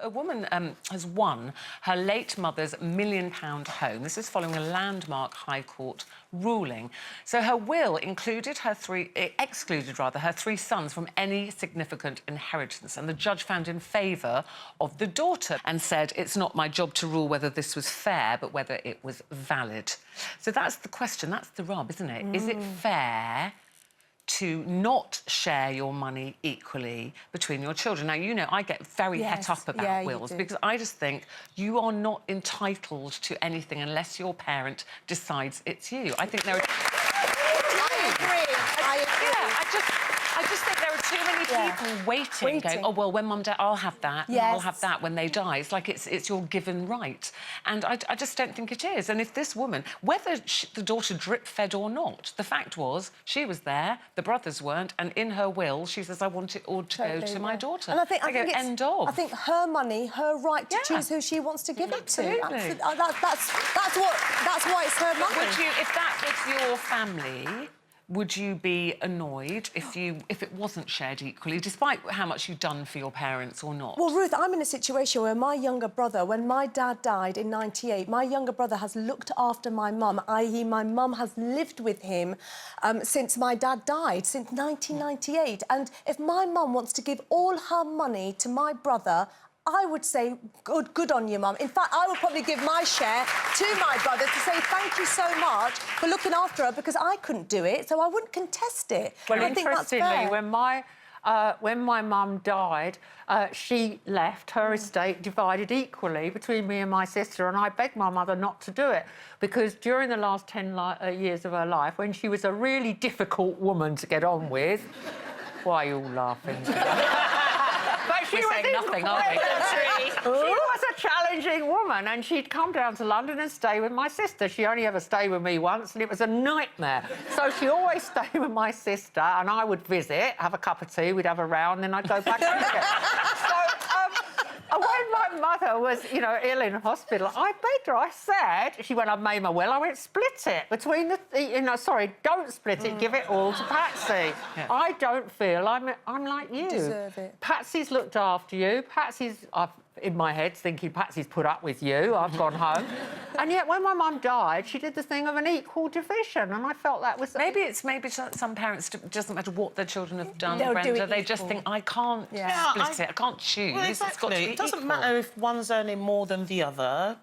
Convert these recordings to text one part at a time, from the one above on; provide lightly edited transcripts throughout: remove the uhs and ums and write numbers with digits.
A woman has won her late mother's £1 million home. This is following a landmark High Court ruling. So her will excluded her three sons from any significant inheritance, and the judge found in favour of the daughter and said it's not my job to rule whether this was fair, but whether it was valid. So that's the question, that's the rub, isn't it? Is it fair to not share your money equally between your children? Now, you know, I get very het up about wills because I just think you are not entitled to anything unless your parent decides it's you. I think there are... I agree. I just think there are too many people waiting, going, oh, well, when Mum dies, I'll have that, and I'll have that when they die. It's like it's your given right. And I just don't think it is. And if this woman, whether the daughter drip-fed or not, the fact was she was there, the brothers weren't, and in her will, she says, I want it all to go to my daughter. And I think end of. I think her money, her right to choose who she wants to give it to. That's why it's her money. Would you, if that was your family, would you be annoyed if it wasn't shared equally, despite how much you've done for your parents or not? Well, Ruth, I'm in a situation where my younger brother, when my dad died in '98, my younger brother has looked after my mum, i.e. my mum has lived with him since my dad died, since 1998. And if my mum wants to give all her money to my brother, I would say, good on you, Mum. In fact, I would probably give my share to my brother to say thank you so much for looking after her, because I couldn't do it, so I wouldn't contest it. Well, I think that's fair. when my mum died, she left her estate divided equally between me and my sister, and I begged my mother not to do it because during the last 10 years of her life, when she was a really difficult woman to get on with... Why are you all laughing? We're saying nothing, aren't we? She was a challenging woman, and she'd come down to London and stay with my sister. She only ever stayed with me once, and it was a nightmare. So she always stayed with my sister, and I would visit, have a cup of tea, we'd have a round, then I'd go back home again. So, when my mother was, you know, ill in hospital, I begged her, I said, when I made my will, I went, split it between don't split it, give it all to Patsy. Yeah. I don't feel I'm like you. You deserve it. Patsy's looked after you. Patsy's, in my head, thinking Patsy's put up with you. I've gone home. And yet, when my mum died, she did the thing of an equal division, and I felt that was... Maybe some parents, it doesn't matter what their children have done, They'll do Brenda, it they equal. just think, I can't split it, I can't choose. Well, exactly. It's got to be it doesn't equal. matter if one's earning more than the other.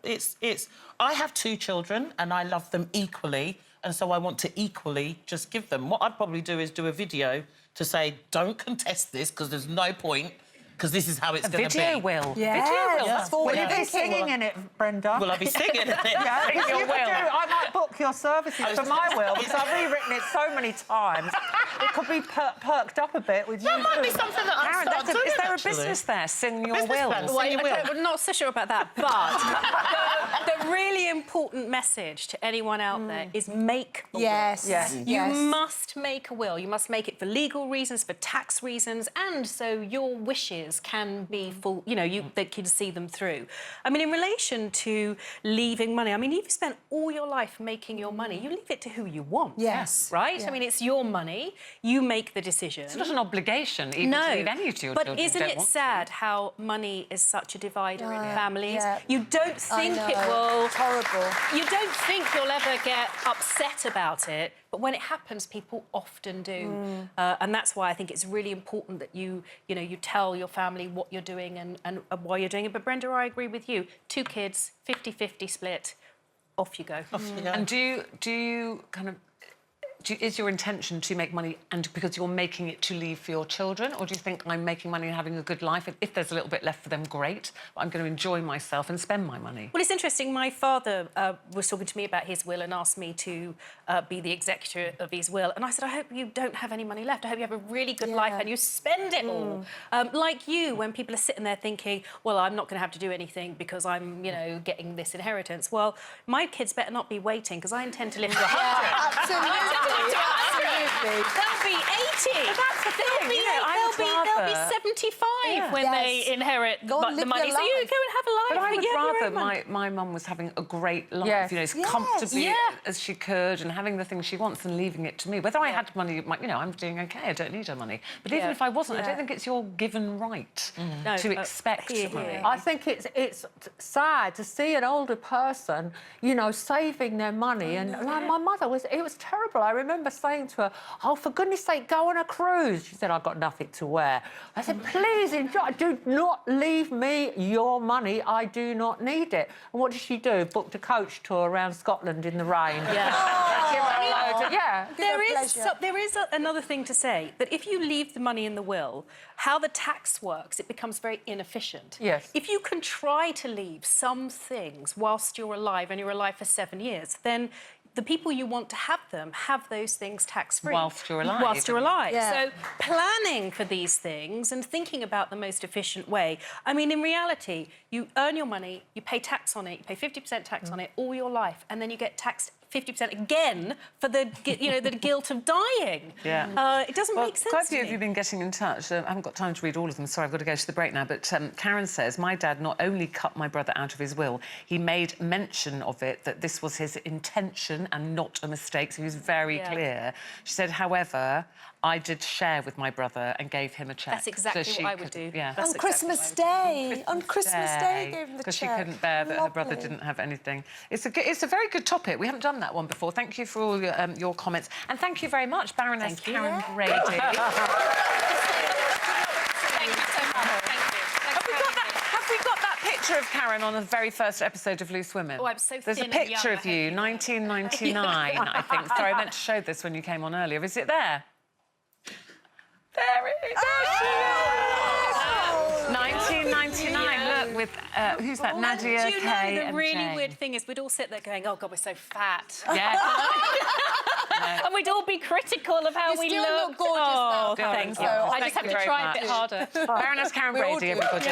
I have 2 children, and I love them equally, and so I want to equally just give them. What I'd probably do is do a video to say, don't contest this, because there's no point, because this is how it's going to be. Video will. Yeah, Video will. that's forward Will you be thinking. singing in it, Brenda? Will I be singing in it? Yeah, Sing your will. I might book your services for my will, because I've rewritten it so many times. It could be perked up a bit with you. That might be something that I'd start doing, Is there a actually. business there? Sing your Business will. plan, sing your will. I'm not so sure about that, but the really important message to anyone out there is make a will. Yes. You must make a will. You must make it for legal reasons, for tax reasons, and so your wishes can be full, you know, they can see them through. I mean, in relation to leaving money, I mean, you've spent all your life making your money. You leave it to who you want. Yes. Right? Yeah. I mean, it's your money. You make the decision. It's not an obligation even to leave any to your children. But isn't it sad how money is such a divider in families? Yeah. You don't think it will... It's horrible. You don't think you'll ever get upset about it, but when it happens, people often do. And that's why I think it's really important that you tell your family what you're doing and why you're doing it. But Brenda, I agree with you. 2 kids, 50-50 split, off you go. Off you go. And do you kind of... is your intention to make money and because you're making it to leave for your children, or do you think I'm making money and having a good life, and if there's a little bit left for them, great, but I'm going to enjoy myself and spend my money? Well, it's interesting. My father was talking to me about his will and asked me to be the executor of his will, and I said, I hope you don't have any money left. I hope you have a really good life and you spend it all. Like you, when people are sitting there thinking, well, I'm not going to have to do anything because I'm, you know, getting this inheritance. Well, my kids better not be waiting, because I intend to live to 100. Absolutely. They'll be But that's the thing, They'll be 75 when they inherit Go and the live money. your So you life. go and have a life. But I would you have your own rather money. my mum was having a great life, Yes. you know, as Yes. comfortably Yeah. as she could and having the things she wants and leaving it to me. Whether I had money, you know, I'm doing OK, I don't need her money. But even Yeah. if I wasn't, I Yeah. don't think it's your given right No, to expect here, money. here. I think it's sad to see an older person, you know, saving their money. And like, my mother it was terrible. I remember saying to her, "Oh, for goodness sake, go on a cruise." She said, "I've got nothing to wear." I said, "Please enjoy. Do not leave me your money. I do not need it." And what did she do? Booked a coach tour around Scotland in the rain. Yeah. There is another thing to say, that if you leave the money in the will, how the tax works, it becomes very inefficient. Yes. If you can try to leave some things whilst you're alive, and you're alive for 7 years, then the people you want to have them have those things tax-free. Whilst you're alive. Whilst you're alive. Yeah. So planning for these things and thinking about the most efficient way. I mean, in reality, you earn your money, you pay tax on it, you pay 50% tax on it all your life, and then you get taxed 50% again for the guilt of dying. Yeah. It doesn't make sense Quite a to few of me. you have been getting in touch. I haven't got time to read all of them. Sorry, I've got to go to the break now. But Karen says, my dad not only cut my brother out of his will, he made mention of it, that this was his intention and not a mistake. So he was very clear. She said, however, I did share with my brother and gave him a cheque. That's exactly what I would do. Yeah. That's On Christmas Day. On Christmas Day, gave him the because she cheque. couldn't bear that her brother Lovely. didn't have anything. It's a very good topic. We haven't done that one before. Thank you for all your comments. And thank you very much, Baroness Karren Brady. Thank you so much. Thank you. Have we got that picture of Karen on the very first episode of Loose Women? Oh, I'm so There's a thin and picture young, of I you, hope you know. 1999, I think. Sorry, I meant to show this when you came on earlier. Is it there? There it is. There she is. 1999. Look, with who's that? Nadia, Do you know Kay, the and really Jane. weird thing is we'd all sit there going, "Oh God, we're so fat," Yeah. and we'd all be critical of how You we still looked. look gorgeous now, Oh, Karen, thank so you. I thank just have you to very try a much. bit harder. Baroness Karren We all Brady, do. everybody.